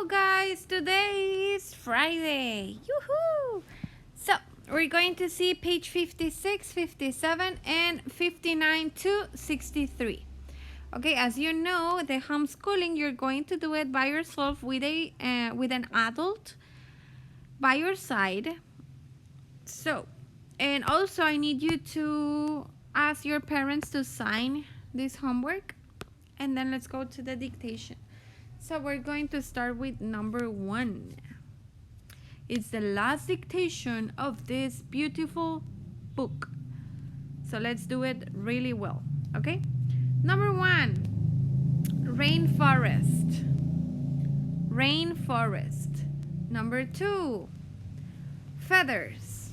guys, today is Friday. Yoo-hoo! So we're going to see page 56, 57, and 59 to 63. Okay, as you know, the homeschooling, you're going to do it by yourself with an adult by your side. So, and also I need you to ask your parents to sign this homework, and then let's go to the dictation. So we're going to start with number 1. It's the last dictation of this beautiful book. So let's do it really well, okay? Number 1, rainforest. Rainforest. Number 2, feathers.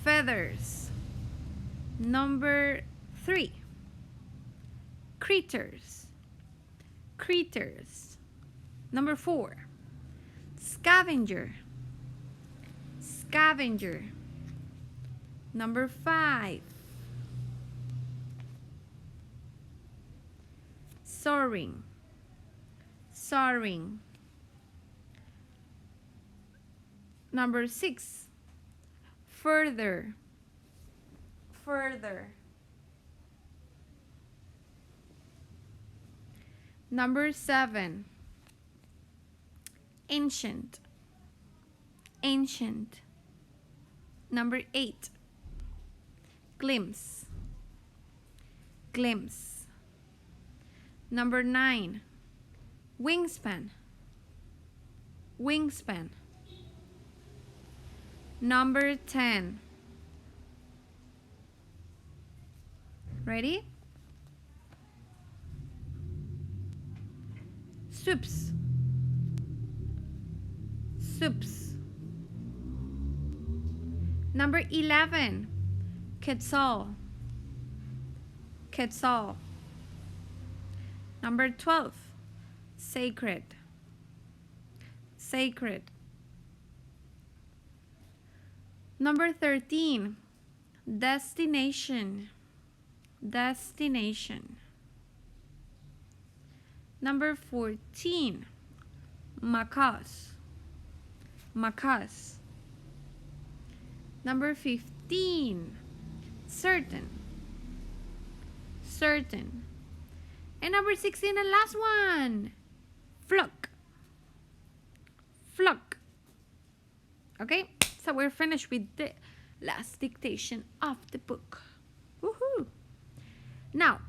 Feathers. Number 3, critters. Critters. Number 4, scavenger. Scavenger. Number 5, soaring. Soaring. Number 6, further. Further. Number 7, ancient. Ancient. Number 8, glimpse. Glimpse. Number 9, wingspan. Wingspan. Number 10. Ready? Soups. Soups. Number 11, quetzal. Quetzal. Number 12, sacred. Sacred. Number 13, destination. Destination. Number 14, macaws. Macaws. Number 15, certain. Certain. And number 16, the last one, flock. Flock. Okay, so we're finished with the last dictation of the book. Woohoo! Now,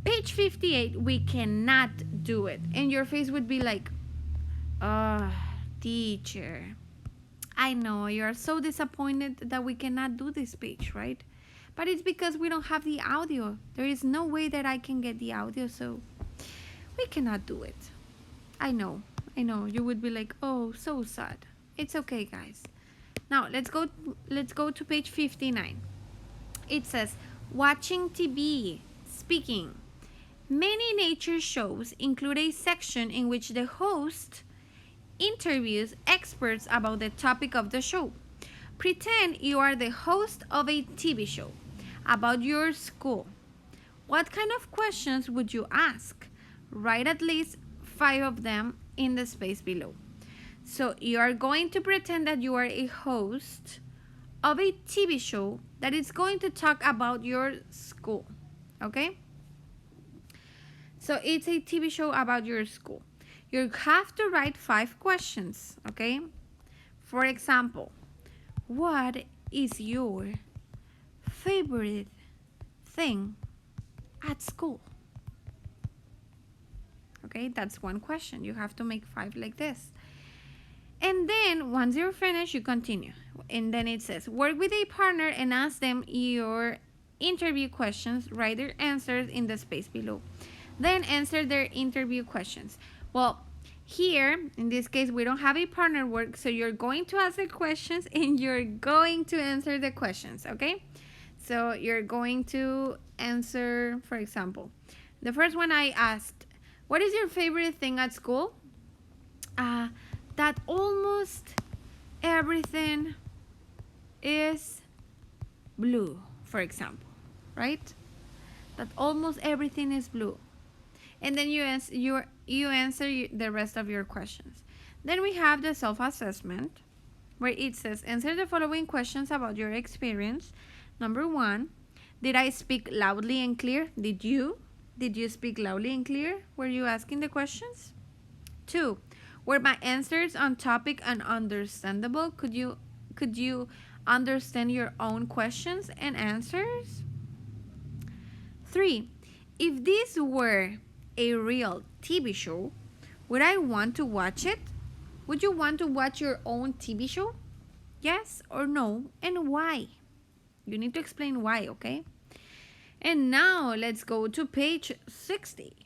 page 58, we cannot do it. And your face would be like, teacher, I know you're so disappointed that we cannot do this page, right? But it's because we don't have the audio. There is no way that I can get the audio, so we cannot do it. I know. You would be like, oh, so sad. It's okay, guys. Now, let's go to page 59. It says, watching TV, speaking. Many nature shows include a section in which the host interviews experts about the topic of the show. Pretend you are the host of a TV show about your school. What kind of questions would you ask? Write at least 5 of them in the space below. So you are going to pretend that you are a host of a TV show that is going to talk about your school. Okay? So it's a TV show about your school. You have to write 5 questions, okay? For example, what is your favorite thing at school? Okay, that's one question. You have to make 5 like this. And then once you're finished, you continue. And then it says, work with a partner and ask them your interview questions. Write their answers in the space below. Then answer their interview questions. Well, here, in this case, we don't have a partner work, so you're going to ask the questions and you're going to answer the questions, okay? So you're going to answer, for example, the first one I asked, what is your favorite thing at school? That almost everything is blue, for example, right? That almost everything is blue. and then you answer the rest of your questions. Then we have the self-assessment, where it says answer the following questions about your experience. Number 1, did I speak loudly and clear? Did you speak loudly and clear? Were you asking the questions? 2, were my answers on topic and understandable? Could you understand your own questions and answers? 3, if this were a real TV show, would I want to watch it? Would you want to watch your own TV show? Yes or no, and why? You need to explain why, okay? And now let's go to page 60.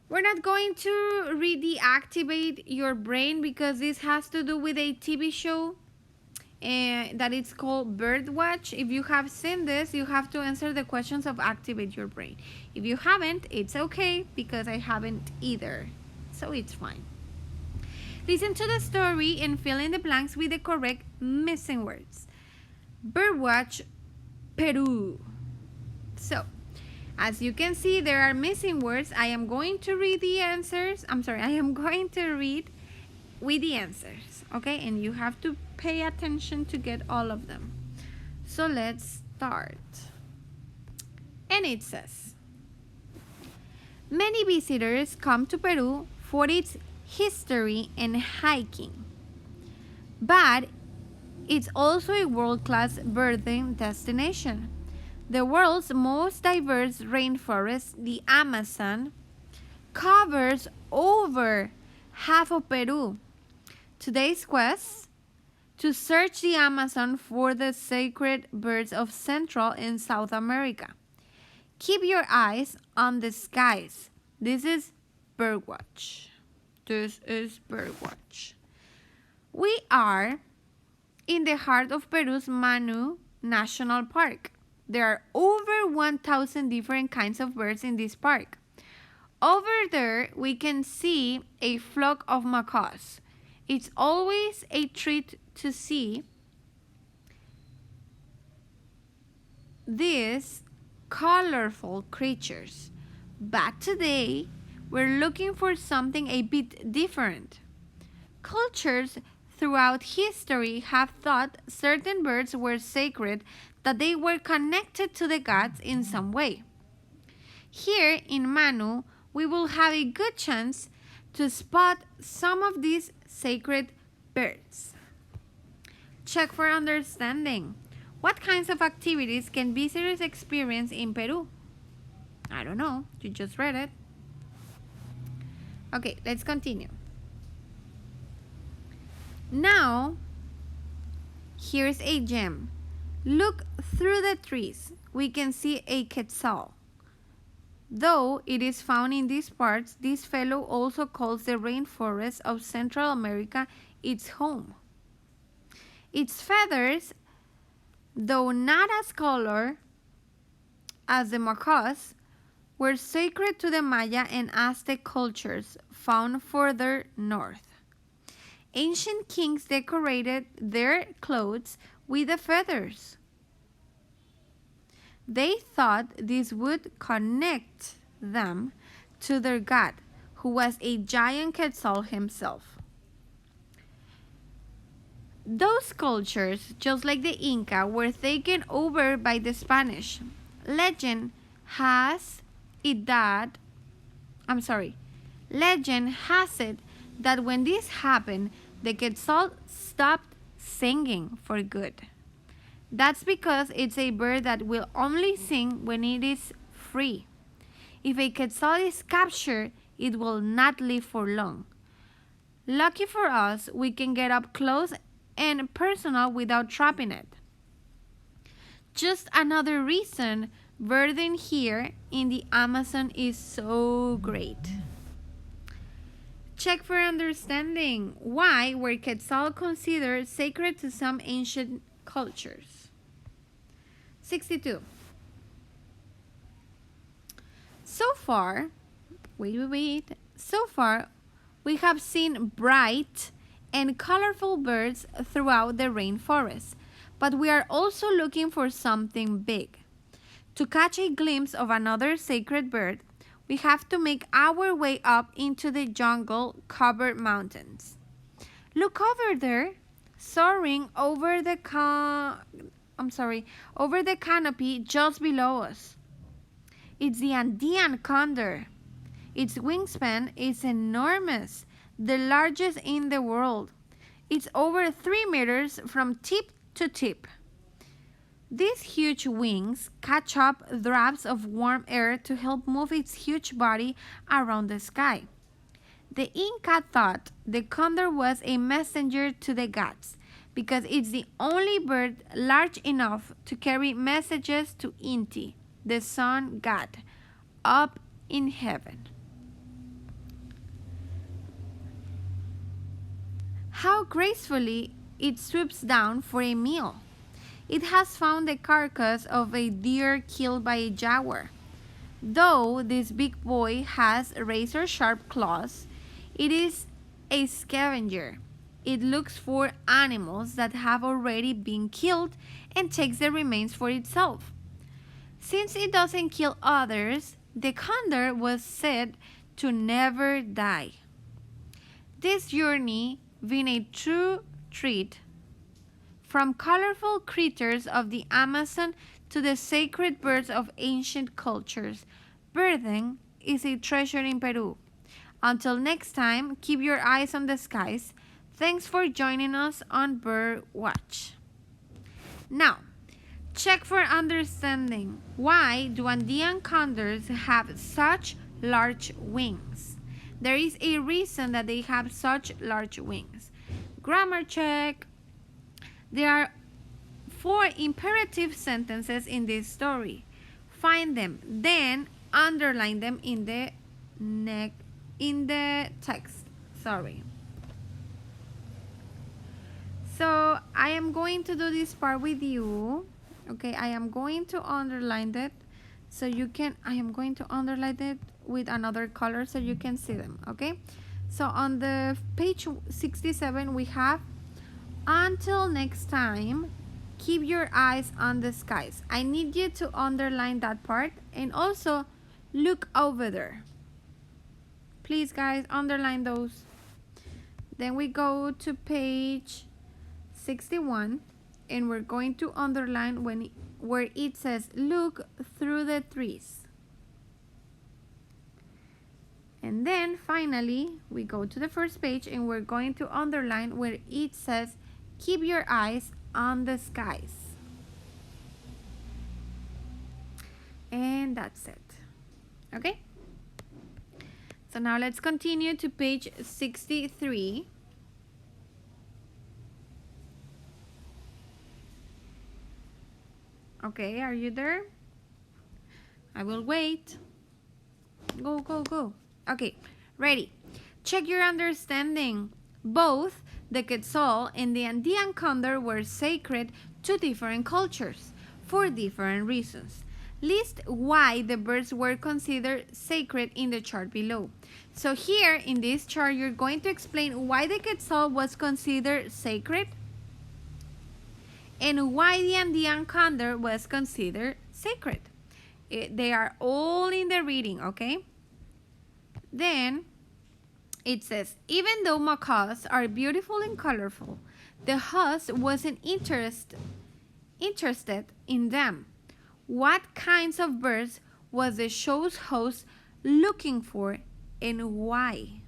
We're not going to reactivate your brain because this has to do with a TV show that it's called Birdwatch. If you have seen this, you have to answer the questions of activate your brain. If you haven't, it's okay because I haven't either, so it's fine. Listen to the story and fill in the blanks with the correct missing words. Birdwatch, Peru. So, as you can see, there are missing words. I am going to read the answers. I am going to read with the answers, okay? And you have to pay attention to get all of them. So let's start. And it says, many visitors come to Peru for its history and hiking, but it's also a world-class birding destination. The world's most diverse rainforest, the Amazon, covers over half of Peru. Today's quest to search the Amazon for the sacred birds of Central and South America. Keep your eyes on the skies. This is Birdwatch. We are in the heart of Peru's Manu National Park. There are over 1,000 different kinds of birds in this park. Over there, we can see a flock of macaws. It's always a treat to see these colorful creatures. But today, we're looking for something a bit different. Cultures throughout history have thought certain birds were sacred, that they were connected to the gods in some way. Here in Manu, we will have a good chance to spot some of these sacred birds. Check for understanding. What kinds of activities can visitors experience in Peru? I don't know, you just read it. Okay, let's continue. Now, here's a gem. Look through the trees. We can see a quetzal. Though it is found in these parts, this fellow also calls the rainforest of Central America its home. Its feathers, though not as color as the macaws, were sacred to the Maya and Aztec cultures found further north. Ancient kings decorated their clothes with the feathers. They thought this would connect them to their god, who was a giant quetzal himself. Those cultures, just like the Inca, were taken over by the Spanish. Legend has it that when this happened, the quetzal stopped singing for good. That's because it's a bird that will only sing when it is free. If a quetzal is captured, it will not live for long. Lucky for us, we can get up close and personal without trapping it. Just another reason birding here in the Amazon is so great. Check for understanding. Why were quetzal considered sacred to some ancient cultures? 62. So far, we have seen bright and colorful birds throughout the rainforest, but we are also looking for something big. To catch a glimpse of another sacred bird, we have to make our way up into the jungle-covered mountains. Look over there, soaring over the over the canopy just below us. It's the Andean condor. Its wingspan is enormous, the largest in the world. It's over 3 meters from tip to tip. These huge wings catch up drafts of warm air to help move its huge body around the sky. The Inca thought the condor was a messenger to the gods because it's the only bird large enough to carry messages to Inti, the sun god, up in heaven. How gracefully it swoops down for a meal. It has found the carcass of a deer killed by a jaguar. Though this big boy has razor-sharp claws, it is a scavenger. It looks for animals that have already been killed and takes the remains for itself. Since it doesn't kill others, the condor was said to never die. This journey been a true treat. From colorful critters of the Amazon to the sacred birds of ancient cultures, birding is a treasure in Peru. Until next time, keep your eyes on the skies. Thanks for joining us on Bird Watch. Now, check for understanding. Why do Andean condors have such large wings? There is a reason that they have such large wings. Grammar check. There are 4 imperative sentences in this story. Find them, then underline them in the text. So I am going to do this part with you. Okay, I am going to underline it so you can. I am going to underline it with another color so you can see them. Okay, so on the page 67 we have, until next time, keep your eyes on the skies. I need you to underline that part and also look over there. Please guys, underline those. Then we go to page 61 and we're going to underline where it says look through the trees. And then finally we go to the first page and we're going to underline where it says keep your eyes on the skies. And that's it. Okay? So now let's continue to page 63. Okay, are you there? I will wait. Go, go, go. Okay, ready. Check your understanding. Both the quetzal and the Andean condor were sacred to different cultures for different reasons. List why the birds were considered sacred in the chart below. So here in this chart, you're going to explain why the quetzal was considered sacred and why the Andean condor was considered sacred. They are all in the reading, okay? Then it says, even though macaws are beautiful and colorful, the host wasn't interested in them. What kinds of birds was the show's host looking for and why?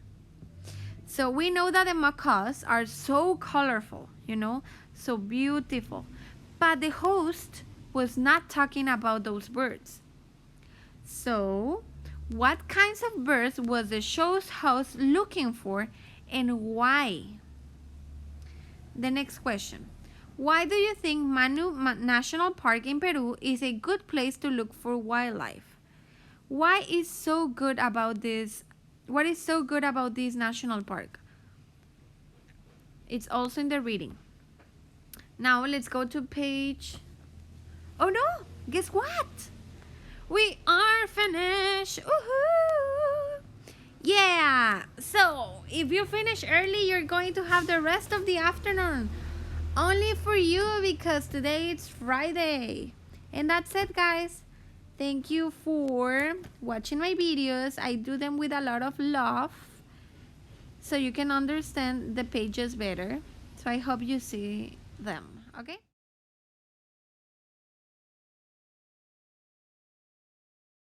So we know that the macaws are so colorful, you know, so beautiful. But the host was not talking about those birds. So what kinds of birds was the show's host looking for and why? The next question. Why do you think Manu National Park in Peru is a good place to look for wildlife? What is so good about this national park? It's also in the reading. Now let's go to page... Oh no! Guess what? We are finished! Woohoo! Yeah! So, if you finish early, you're going to have the rest of the afternoon. Only for you because today it's Friday. And that's it, guys. Thank you for watching my videos. I do them with a lot of love so you can understand the pages better. So I hope you see them, okay?